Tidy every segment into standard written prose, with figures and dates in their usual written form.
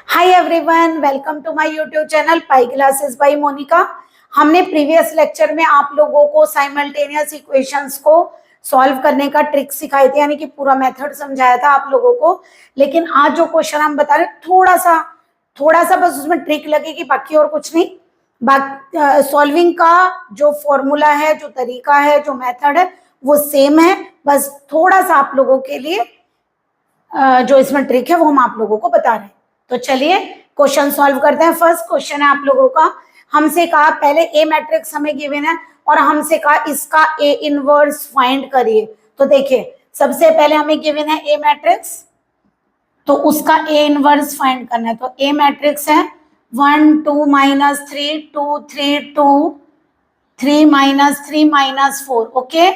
Hi everyone, welcome to my YouTube channel pi classes by Monika. हमने previous lecture में आप लोगों को साइमल्टेनियस इक्वेशंस को सॉल्व करने का ट्रिक सिखाए थे, यानी कि पूरा मेथड समझाया था आप लोगों को। लेकिन आज जो क्वेश्चन हम बता रहे थोड़ा सा बस उसमें ट्रिक लगेगी, बाकी और कुछ नहीं। बाकी सॉल्विंग का जो फॉर्मूला है, जो तरीका है, जो मेथड है वो सेम है। बस थोड़ा सा आप लोगों के लिए जो इसमें ट्रिक है वो हम आप लोगों को बता रहे हैं। तो चलिए क्वेश्चन सॉल्व करते हैं। फर्स्ट क्वेश्चन है आप लोगों का, हमसे कहा पहले ए मैट्रिक्स हमें गिवन है और हमसे कहा इसका ए इनवर्स फाइंड करिए। तो देखिए सबसे पहले हमें गिवन है ए मैट्रिक्स, तो उसका ए इनवर्स फाइंड करना है। तो ए मैट्रिक्स है 1 2 -3 2 3 2 3 -3 -4। ओके,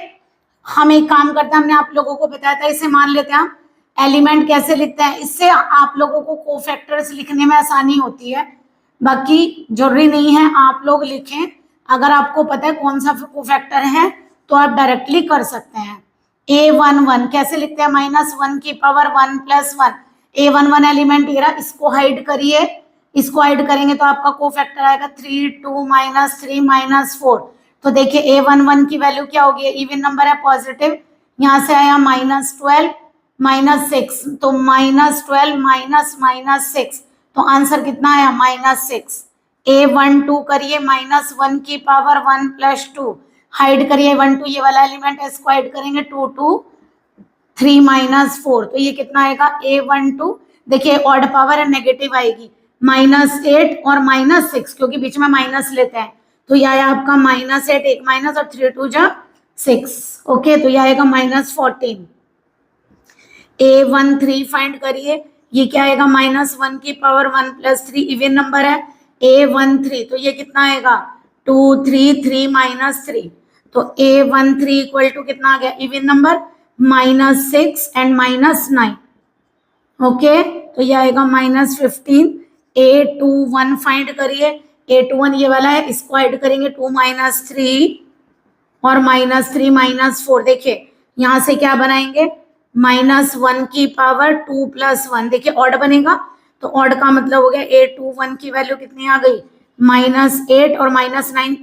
हम एक काम करते हैं, हमने आप लोगों को बताया था, इसे मान लेते हैं हम एलिमेंट कैसे लिखते हैं। इससे आप लोगों को कोफैक्टर्स लिखने में आसानी होती है, बाकी जरूरी नहीं है आप लोग लिखें। अगर आपको पता है कौन सा कोफैक्टर है तो आप डायरेक्टली कर सकते हैं। A11 कैसे लिखते हैं, -1 की पावर 1 + 1। A11 एलिमेंट ये रहा, इसको हाइड करिए, इसको हाइड करेंगे तो आपका कोफैक्टर आएगा 3 2 -3 -4। तो देखिए A11 की वैल्यू क्या होगी, इवन नंबर है पॉजिटिव, यहाँ से आया -12 -6, तो -12 -6, तो आंसर कितना आया -6। A12 करिए -1 की पावर 1 + 2, हाइड करिए 1 2, ये वाला एलिमेंट है, इसको हाइड करेंगे 2 2 3 -4, तो ये कितना आएगा A12। देखिए ऑड पावर है, नेगेटिव आएगी, -8 और -6, क्योंकि बीच में माइनस लेते हैं। तो यह आया आपका -8, एक माइनस और 3 2 जा 6। ओके, तो यह आएगा -14। A13 फाइंड करिए, ये क्या आएगा -1 की पावर 1 + 3, इवन नंबर है A13, तो ये कितना आएगा 2 3 3 -3, तो A13 इक्वल टू कितना आ गया, इवन नंबर -6 एंड -9। ओके, तो ये आएगा -15। A21 फाइंड करिए, A21 ये वाला है, इसको ऐड करेंगे 2 -3 और -3 -4। देखिए यहां से क्या बनाएंगे, -1 की पावर 2 + 1, देखिए ऑड बनेगा, तो ऑड का मतलब हो गया A21 की वैल्यू कितनी आ गई, -8 और -9,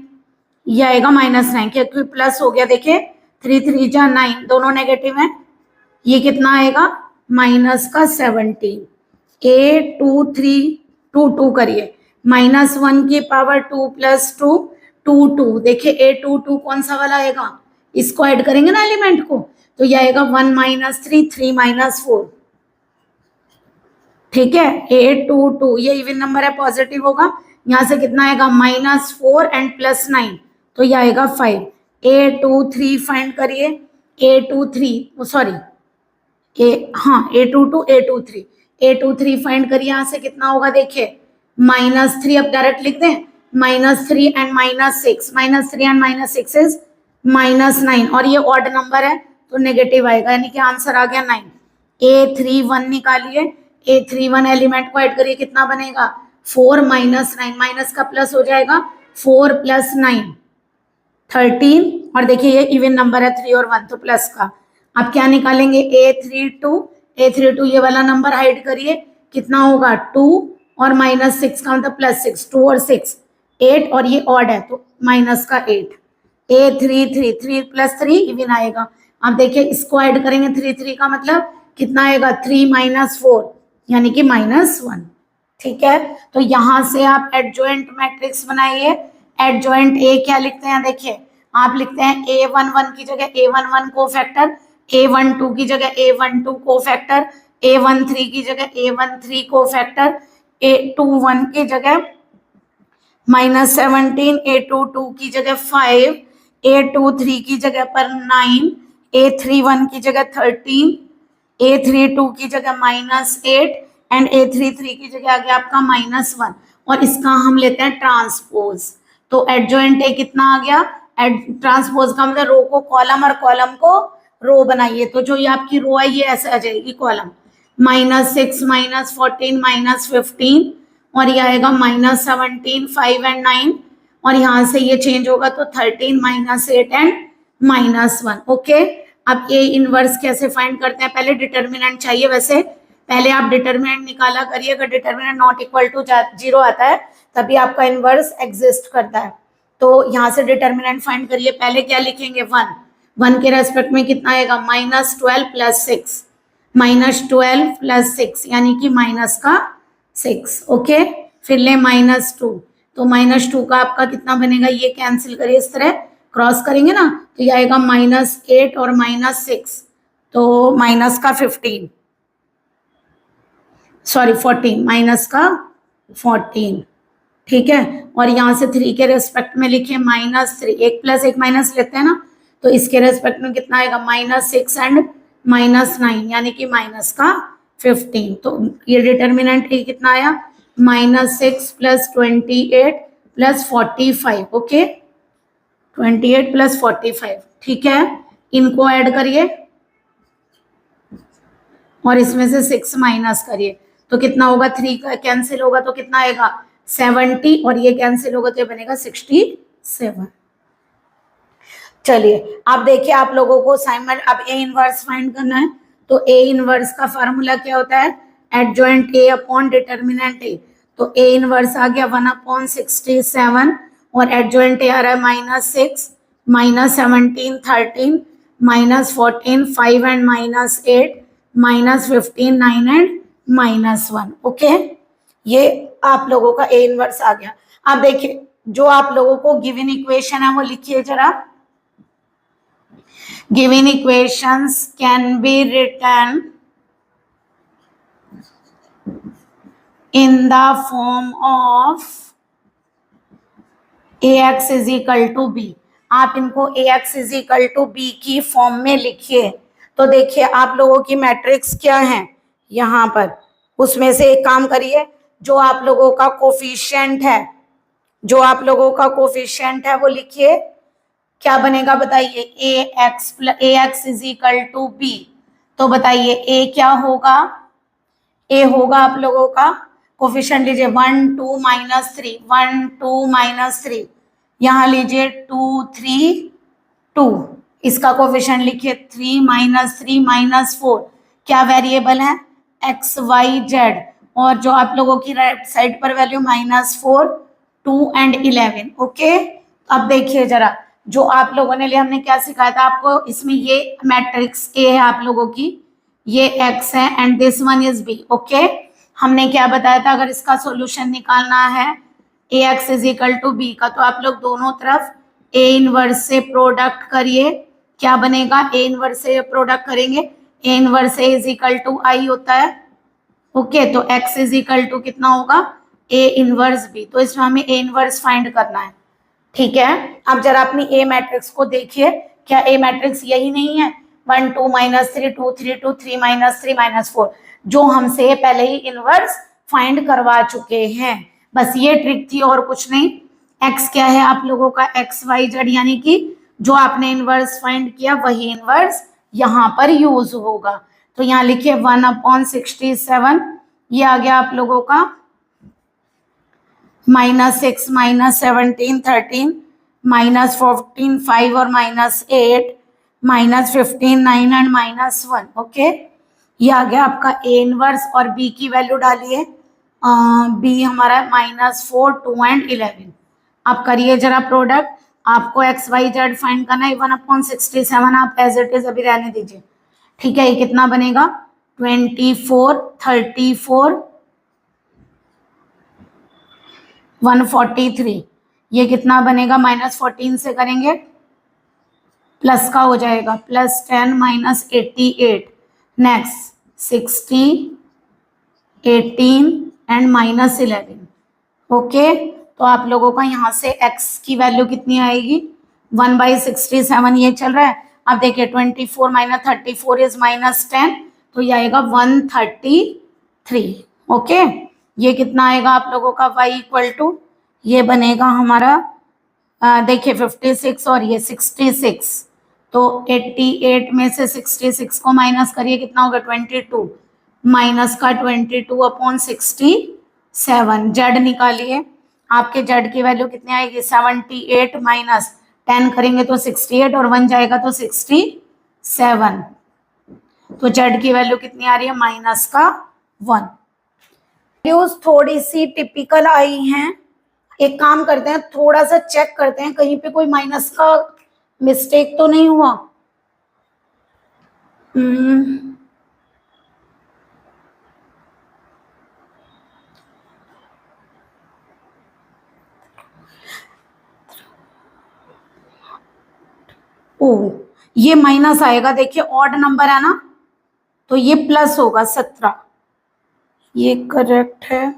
ये आएगा -9, क्योंकि प्लस हो गया। देखिए 3 3 जा 9, दोनों नेगेटिव हैं, ये कितना आएगा -17। A23 करिए, -1 की पावर 2 + 2 2 2, देखिए A22 कौन सा वाला आएगा, इसको ऐड करेंगे ना एलिमेंट को, तो ये आएगा 1 -3 3 -4। ठीक है, A22 ये इवन नंबर है, पॉजिटिव होगा, यहां से कितना आएगा -4 एंड +9, तो ये आएगा 5। A23 फाइंड करिए, A23 सॉरी A23 फाइंड करिए, यहां से कितना होगा, देखिए -3, अब डायरेक्ट लिख दें, -3 एंड -6, -3 एंड -6 इज -9, और ये ऑड नंबर है तो नेगेटिव आएगा, यानी कि आंसर आ गया 9। A31 निकालिए, A31 एलिमेंट को ऐड करिए, कितना बनेगा 4 -9, माइनस का प्लस हो जाएगा, 4 + 9 13, और देखिए ये इवन नंबर है 3 और 1, तो प्लस का। आप क्या निकालेंगे, A32 ये वाला नंबर हाइड करिए, कितना होगा 2 और -6 का मतलब +6, 2 और 6 8, और ये ऑड है तो माइनस का 8। A33 3 + 3 इवन आएगा। अब देखिए इसको ऐड करेंगे, 3 3 का मतलब कितना आएगा 3 -4, यानी कि -1। ठीक है, तो यहां से आप एडजॉइंट मैट्रिक्स बनाइए। एडजॉइंट ए क्या लिखते हैं, देखिए आप लिखते हैं A11 की जगह A11 कोफैक्टर, A12 की जगह A12 कोफैक्टर, A13 की जगह A13 कोफैक्टर, A21 की जगह -17, A22 की जगह 5, A23 की जगह पर 9, A31 की जगह 13, A32 की जगह -8 एंड A33 की जगह आ गया आपका -1, और इसका हम लेते हैं ट्रांसपोज। तो एडजॉइंट ए कितना आ गया, ट्रांसपोज का मतलब रो को कॉलम और कॉलम को रो बनाइए, तो जो ये आपकी रो है ये ऐसे आ जाएगी कॉलम, -6 -14 -15, और ये आएगा -17 5 एंड 9, और यहाँ से ये चेंज होगा तो 13 -8 एंड -1। ओके, अब ए इनवर्स कैसे फाइंड करते हैं, पहले डिटर्मिनेंट चाहिए, वैसे पहले आप डिटर्मिनेंट निकाला करिए, अगर डिटर्मिनेंट नॉट इक्वल टू 0 आता है तभी आपका इनवर्स एग्जिस्ट करता है। तो यहाँ से डिटर्मिनेंट फाइंड करिए। पहले क्या लिखेंगे, 1, 1 के रेस्पेक्ट में कितना आएगा, -12 + 6, -12 + 6 यानी कि माइनस का 6। ओके, फिर ले -2, तो -2 का आपका कितना बनेगा, ये कैंसिल करिए, इस तरह क्रॉस करेंगे ना तो ये आएगा -8 और -6, तो माइनस का 15, सॉरी 14, माइनस का 14। ठीक है, और यहाँ से 3 के रेस्पेक्ट में लिखिए -3, 1 + 1 माइनस लेते हैं ना, तो इसके रेस्पेक्ट में कितना आएगा, -6 एंड -9 यानी कि माइनस का 15। तो ये डिटर्मिनेंट कितना आया, -6 + 28 + 45। ओके, 28 + 45। ठीक है, इनको ऐड करिए और इसमें से 6 माइनस करिए, तो कितना होगा, 3 का कैंसिल होगा तो कितना आएगा, 70, और ये कैंसिल होगा तो ये बनेगा 67। चलिए अब देखिए, आप लोगों को साइमन अब ए इनवर्स फाइंड करना है। तो ए इनवर्स का फार्मूला क्या होता है, एडजॉइंट ए अपॉन डिटर्मिनेंट ए। तो ए इनवर्स आ गया 1/67 और एडजॉइंट ए आ रहा है -6, -17 13, -14 5 एंड -8, -15 9 एंड -1। ओके, ये आप लोगों का ए इनवर्स आ गया। अब देखिए, जो आप लोगों को गिवन इक्वेशन है वो लिखिए जरा। Given equations can be written in the form of ax = b। आप इनको ax = b की फॉर्म में लिखिए। तो देखिए, आप लोगों की मैट्रिक्स क्या है यहाँ पर, उसमें से एक काम करिए, जो आप लोगों का कोफिशिएंट है, जो आप लोगों का कोफिशिएंट है वो लिखिए। क्या बनेगा बताइए, ax = b। तो बताइए a क्या होगा, a होगा आप लोगों का कोफिशिएंट लीजिए 1 2 -3, 1 2 -3, यहाँ लीजिए 2 3 2, इसका कोफिशिएंट लिखिए 3 -3 -4। क्या वेरिएबल है, x y z, और जो आप लोगों की राइट साइड पर वैल्यू -4 2 एंड 11। ओके, अब देखिए जरा, जो आप लोगों ने लिया, हमने क्या सिखाया था आपको, इसमें ये मैट्रिक्स ए है आप लोगों की, ये x है and this one is b। Okay, हमने क्या बताया था, अगर इसका सॉल्यूशन निकालना है ax = b का, तो आप लोग दोनों तरफ a इनवर्स से प्रोडक्ट करिए। क्या बनेगा, a इनवर्स से प्रोडक्ट करेंगे, a इनवर्स a = I होता है। ओके, तो x = कितना होगा, a इनवर्स b। तो इसमें हमें a इनवर्स फाइंड करना है। ठीक है, अब जरा अपनी ए मैट्रिक्स को देखिए, क्या ए मैट्रिक्स यही नहीं है, 1 2 -3 2 3 2 3 -3 -4, जो हमसे पहले ही इनवर्स फाइंड करवा चुके हैं। बस ये ट्रिक थी और कुछ नहीं। एक्स क्या है आप लोगों का, एक्स वाई जेड, यानी कि जो आपने इनवर्स फाइंड किया वही इनवर्स यहाँ पर यूज होगा। तो यहाँ लिखिए 1/67, ये आ गया आप लोगों का -6 -17 13, -14 5 और -8, -15 9 एंड -1। ओके, ये आ गया आपका ए इनवर्स, और बी की वैल्यू डालिए, बी हमारा -4 2 एंड 11। आप करिए जरा प्रोडक्ट, आपको एक्स वाई जेड फाइंड करना है, 1/67 आप एज इट इज अभी रहने दीजिए। ठीक है, ये कितना बनेगा, 24 34 143, ये कितना बनेगा, -14 से करेंगे प्लस का हो जाएगा, +10 -88, नेक्स्ट 60 18 एंड -11। ओके, तो आप लोगों का यहाँ से x की वैल्यू कितनी आएगी, 1/67 ये चल रहा है। अब देखिए 24 - 34 इज -10, तो ये आएगा 133। ओके, ये कितना आएगा आप लोगों का y = ये बनेगा हमारा, देखिए 56 और ये 66, तो 88 में से 66 को माइनस करिए, कितना होगा 22, माइनस का 22/67। जेड निकालिए, आपके जेड की वैल्यू कितनी आएगी, 78 -10 करेंगे तो 68 और 1 जाएगा तो 67। तो जेड की वैल्यू कितनी आ रही है, -का 1। वैल्यूज थोड़ी सी टिपिकल आई हैं, एक काम करते हैं, थोड़ा सा चेक करते हैं कहीं पे कोई माइनस का मिस्टेक तो नहीं हुआ। ओ, ये माइनस आएगा, देखिए ऑड नंबर है ना, तो ये प्लस होगा 17, ये करेक्ट है।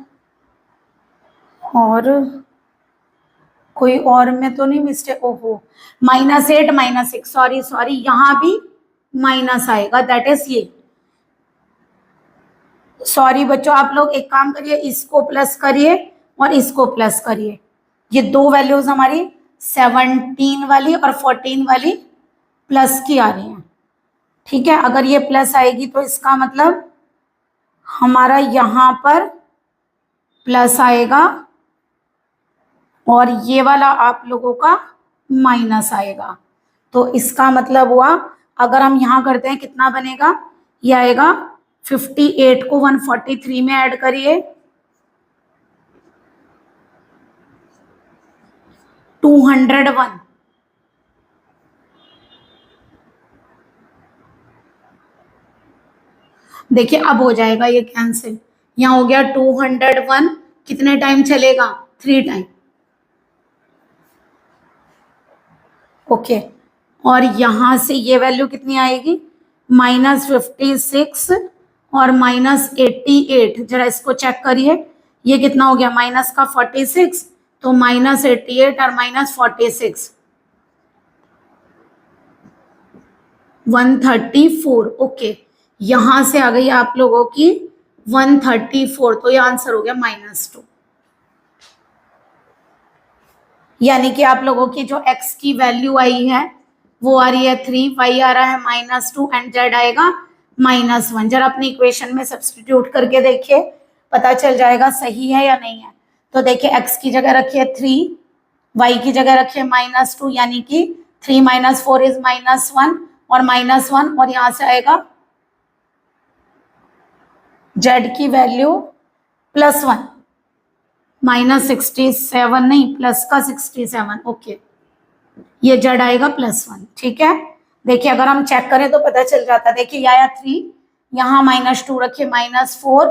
और कोई और में तो नहीं मिस्टेक? ओहो, -8 -6, सॉरी सॉरी, यहां भी माइनस आएगा, दैट इज ये। सॉरी बच्चों, आप लोग एक काम करिए, इसको प्लस करिए और इसको प्लस करिए। ये दो वैल्यूज हमारी 17 वाली और 14 वाली प्लस की आ रही हैं, ठीक है। अगर ये प्लस आएगी तो इसका मतलब हमारा यहां पर प्लस आएगा और ये वाला आप लोगों का माइनस आएगा। तो इसका मतलब हुआ, अगर हम यहां करते हैं कितना बनेगा, ये आएगा 58 को 143 में ऐड करिए, 201। देखिए अब हो जाएगा ये कैंसिल, यहाँ हो गया 201, कितने टाइम चलेगा, 3 टाइम, ओके। और यहां से ये वैल्यू कितनी आएगी, -56 और -88, जरा इसको चेक करिए, ये कितना हो गया, माइनस का 46, तो -88 और -46, 134, ओके। यहां से आ गई आप लोगों की 134, तो ये आंसर हो गया -2। यानी कि आप लोगों की जो x की वैल्यू आई है वो आ रही है 3, y आ रहा है -2 एंड z आएगा -1। जरा अपनी इक्वेशन में सब्स्टिट्यूट करके देखिए, पता चल जाएगा सही है या नहीं है। तो देखिए x की जगह रखिए 3, y की जगह रखिए -2, यानी कि 3 - 4 इज -1 और -1, और यहां से आएगा z की वैल्यू +1, -67 नहीं, प्लस का 67, ओके, ये जेड आएगा +1, ठीक है। देखिए अगर हम चेक करें तो पता चल जाता है, देखिए ये आया 3, यहाँ -2 रखिए -4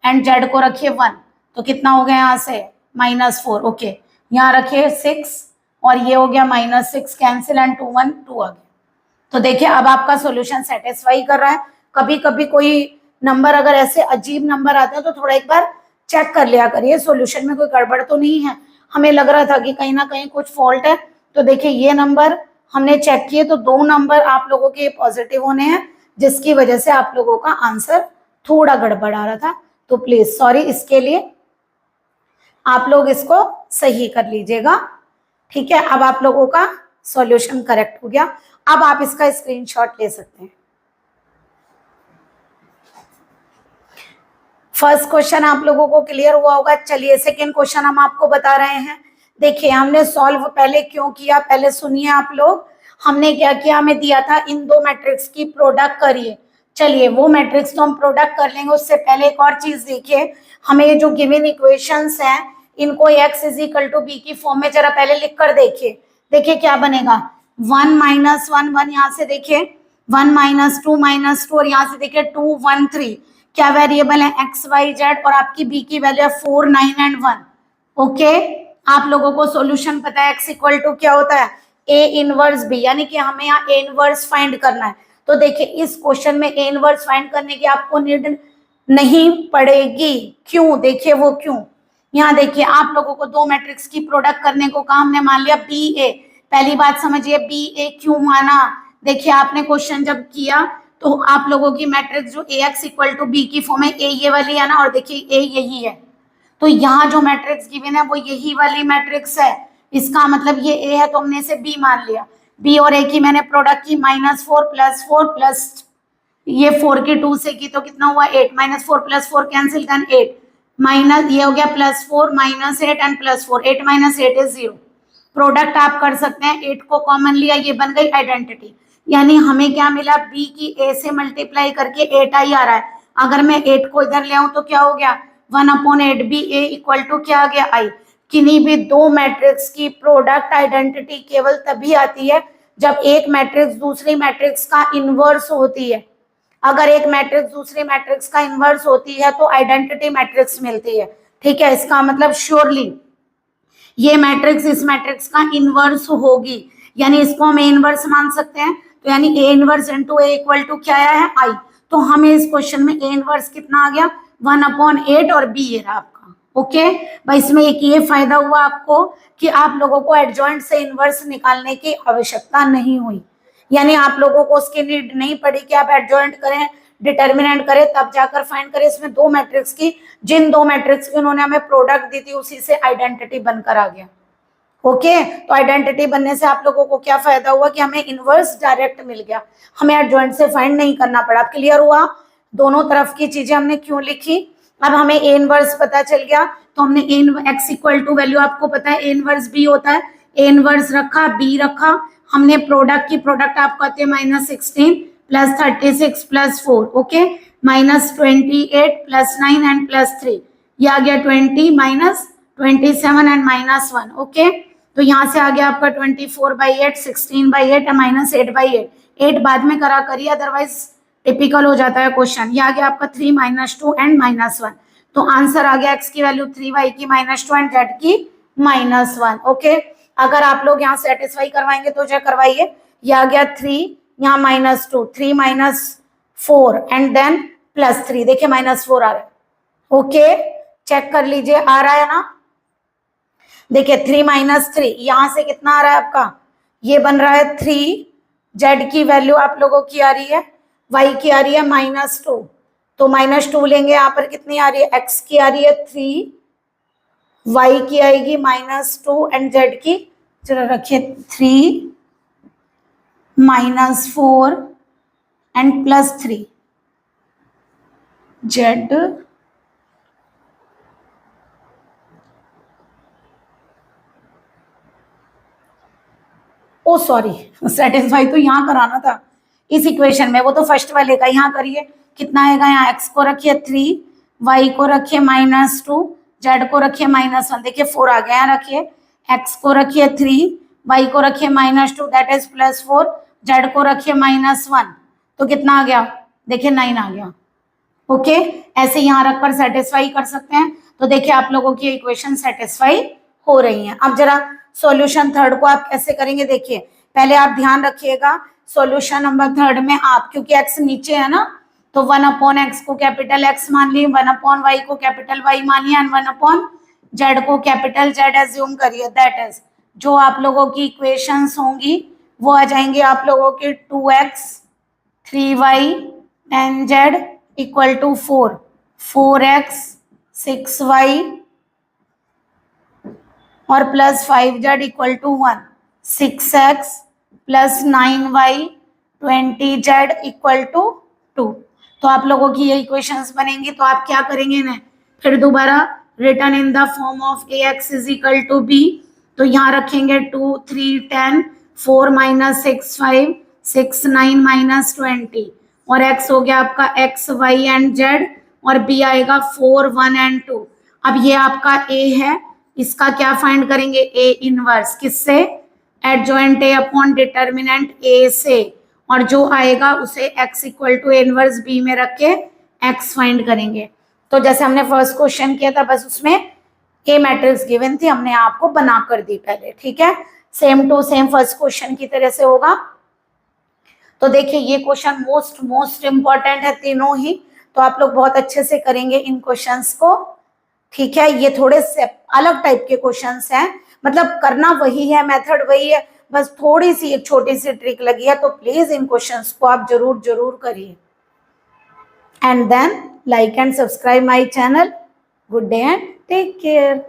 एंड जेड को रखिए 1, तो कितना हो गया यहाँ से -4, ओके। यहाँ रखिए 6 और ये हो गया -6, कैंसिल एंड 2 1 2 आ गया। तो देखिए अब आपका सॉल्यूशन सेटिस्फाई कर रहा है। कभी कभी कोई नंबर अगर ऐसे अजीब नंबर आते हैं तो थोड़ा एक बार चेक कर लिया करिए, सॉल्यूशन में कोई गड़बड़ तो नहीं है। हमें लग रहा था कि कहीं ना कहीं कुछ फॉल्ट है, तो देखिए ये नंबर हमने चेक किए तो 2 नंबर आप लोगों के पॉजिटिव होने हैं, जिसकी वजह से आप लोगों का आंसर थोड़ा गड़बड़ आ रहा था। तो प्लीज सॉरी इसके लिए, आप लोग इसको सही कर लीजिएगा, ठीक है। अब आप लोगों का सॉल्यूशन करेक्ट हो गया। अब आप इसका स्क्रीनशॉट ले सकते हैं। फर्स्ट क्वेश्चन आप लोगों को क्लियर हुआ होगा। चलिए सेकेंड क्वेश्चन हम आपको बता रहे हैं। देखिए हमने सॉल्व पहले क्यों किया, पहले सुनिए आप लोग। हमने क्या किया, हमें दिया था इन दो मैट्रिक्स की प्रोडक्ट करिए। चलिए वो मैट्रिक्स तो हम प्रोडक्ट कर लेंगे, उससे पहले एक और चीज देखिए, हमें ये जो गिवन इक्वेशंस हैं इनको x = b की फॉर्म में जरा पहले लिख कर देखिए। देखिए क्या बनेगा, 1 - 1 1, यहाँ से देखिए 1 - 2 -2, और यहाँ से देखिए 2 1 3। क्या वेरिएबल है, x y z, और आपकी b की वैल्यू है 4 9 एंड 1, ओके। आप लोगों को सॉल्यूशन पता है, x = क्या होता है, a इनवर्स b, यानी कि हमें यहाँ a इनवर्स फाइंड करना है। तो देखिए इस क्वेश्चन में a इनवर्स फाइंड करने की आपको नीड नहीं पड़ेगी। क्यों, देखिए वो क्यों। यहाँ देखिए आप लोगों को दो मैट्रिक्स की प्रोडक्ट करने को कहा, हमने मान लिया बी ए। पहली बात समझिए बी ए क्यों माना, देखिए आपने क्वेश्चन जब किया तो आप लोगों की मैट्रिक्स जो ax = b की फॉर्म है, ए ये वाली है ना, और देखिए ए यही है, तो यहाँ जो मैट्रिक्स गिवन है वो यही वाली मैट्रिक्स है। इसका मतलब ये ए है तो हमने इसे बी मान लिया। बी और ए की मैंने प्रोडक्ट की, -4 + 4 प्लस ये 4 की 2 से की तो कितना हुआ 8, -4 + 4 कैंसिल देन 8, माइनस ये हो गया +4 -8 एंड +4, 8 - 8 इज 0। प्रोडक्ट आप कर सकते हैं, 8 को कॉमन लिया, ये बन गई आइडेंटिटी। यानी हमें क्या मिला, b की a से मल्टीप्लाई करके 8i आ रहा है। अगर मैं 8 को इधर ले आऊं तो क्या हो गया 1/8 इक्वल टू क्या आ गया आई। किन्हीं भी दो मैट्रिक्स की प्रोडक्ट आइडेंटिटी केवल तभी आती है जब एक मैट्रिक्स दूसरी मैट्रिक्स का इनवर्स होती है। अगर एक मैट्रिक्स दूसरी मैट्रिक्स का इनवर्स होती है तो आइडेंटिटी मैट्रिक्स मिलती है। ठीक है, इसका मतलब श्योरली ये मैट्रिक्स इस मैट्रिक्स का इनवर्स होगी, यानी इसको हम ए इनवर्स मान सकते हैं। तो यानी A inverse into A equal to क्या आया है आई। तो हमें इस क्वेश्चन में ए इनवर्स कितना आ गया 1/8 और बी ये रहा आपका। ओके भाई, इसमें एक ये फायदा हुआ आपको कि आप लोगों को एडजॉइंट से इनवर्स निकालने की आवश्यकता नहीं हुई, यानी आप लोगों को उसकी नीड नहीं पड़ी कि आप एडजॉइंट करें डिटर्मिनेंट करें तब जाकर फाइंड करें। इसमें दो मैट्रिक्स की जिन दो मैट्रिक्स की उन्होंने हमें प्रोडक्ट दी थी उसी से आइडेंटिटी बनकर आ गया। ओके तो आइडेंटिटी बनने से आप लोगों को क्या फायदा हुआ कि हमें इनवर्स डायरेक्ट मिल गया, हमें एडजॉइंट से फाइंड नहीं करना पड़ा। अब क्लियर हुआ दोनों तरफ की चीजें हमने क्यों लिखी। अब हमें ए इनवर्स पता चल गया तो हमने एक्स इक्वल टू वैल्यू आपको पता है ए इनवर्स बी होता है, ए इनवर्स रखा बी रखा, हमने प्रोडक्ट की प्रोडक्ट आपको आती है -16 + 36 + 4 ओके -28 + 9 एंड +3 ये आ गया 20 -27 एंड -1 ओके। तो यहाँ से आ गया आपका 24/8 16/8 -8/8 8 बाद में करा करिए अदरवाइज टिपिकल हो जाता है क्वेश्चन। ये आ गया आपका 3 -2 एंड -1। तो आंसर आ गया एक्स की वैल्यू 3 वाई की -2 एंड जेड की -1 ओके। अगर आप लोग यहाँ सेटिस्फाई करवाएंगे तो जो करवाइए, ये आ गया 3 यहाँ -2 3 -4 एंड देन +3 देखिए -4 आ रहा है ओके चेक कर लीजिए आ रहा है ना। देखिए 3 - 3 यहां से कितना आ रहा है आपका, ये बन रहा है 3, जेड की वैल्यू आप लोगों की आ रही है वाई की आ रही है -2 तो -2 लेंगे यहाँ पर कितनी आ रही है एक्स की आ रही है 3, वाई की आएगी -2 एंड जेड की चलो रखिए 3 -4 and +3 Z O sorry satisfy तो यहाँ कराना था इस इक्वेशन में, वो तो फर्स्ट वाले का। यहाँ करिए कितना आएगा, यहाँ एक्स को रखिए 3, वाई को रखिए -2, जेड को रखिए -1 देखिए 4 आ गया। यहाँ रखिए एक्स को रखिए 3, वाई को रखिए -2 दैट इज +4, जेड को रखिए -1 तो कितना आ गया देखिए 9 आ गया ओके। ऐसे यहाँ रखकर सेटिस्फाई कर सकते हैं। तो देखिए आप लोगों की इक्वेशन सेटिस्फाई हो रही है। अब जरा सॉल्यूशन थर्ड को आप कैसे करेंगे, देखिए पहले आप ध्यान रखिएगा सॉल्यूशन नंबर थर्ड में आप, क्योंकि एक्स नीचे है ना तो 1/x को कैपिटल एक्स मान लिए, 1/y को कैपिटल वाई मानिए एंड 1/z को कैपिटल जेड एज्यूम करिए। दैट इज जो आप लोगों की इक्वेशंस होंगी वो आ जाएंगे आप लोगों की 2x 3y 10z equal to 4, 4x 6y और +5z equal to 1, 6x + 9y 20z equal to 2। तो आप लोगों की ये इक्वेशंस बनेंगी। तो आप क्या करेंगे ना फिर दोबारा return in the form of ax = b। तो यहाँ रखेंगे 2 3 10 4 - 6 5 6 9 - 20 और x हो गया आपका x y एंड z और b आएगा 4 1 एंड 2। अब ये आपका a है, इसका क्या फाइंड करेंगे a इनवर्स किससे, adjoint a upon determinant a से, और जो आएगा उसे x = a इनवर्स b में रख के x फाइंड करेंगे। तो जैसे हमने फर्स्ट क्वेश्चन किया था बस उसमें a मैट्रिक्स गिवन थी, हमने आपको बना कर दी पहले। ठीक है, same to same first question की तरह से होगा। तो देखिए ये क्वेश्चन मोस्ट इंपॉर्टेंट है तीनों ही, तो आप लोग बहुत अच्छे से करेंगे इन क्वेश्चंस को। ठीक है, ये थोड़े से अलग टाइप के क्वेश्चंस हैं, मतलब करना वही है, मेथड वही है, बस थोड़ी सी एक छोटी सी ट्रिक लगी है। तो प्लीज इन क्वेश्चंस को आप जरूर करिए and then like and subscribe my channel. Good day and take care.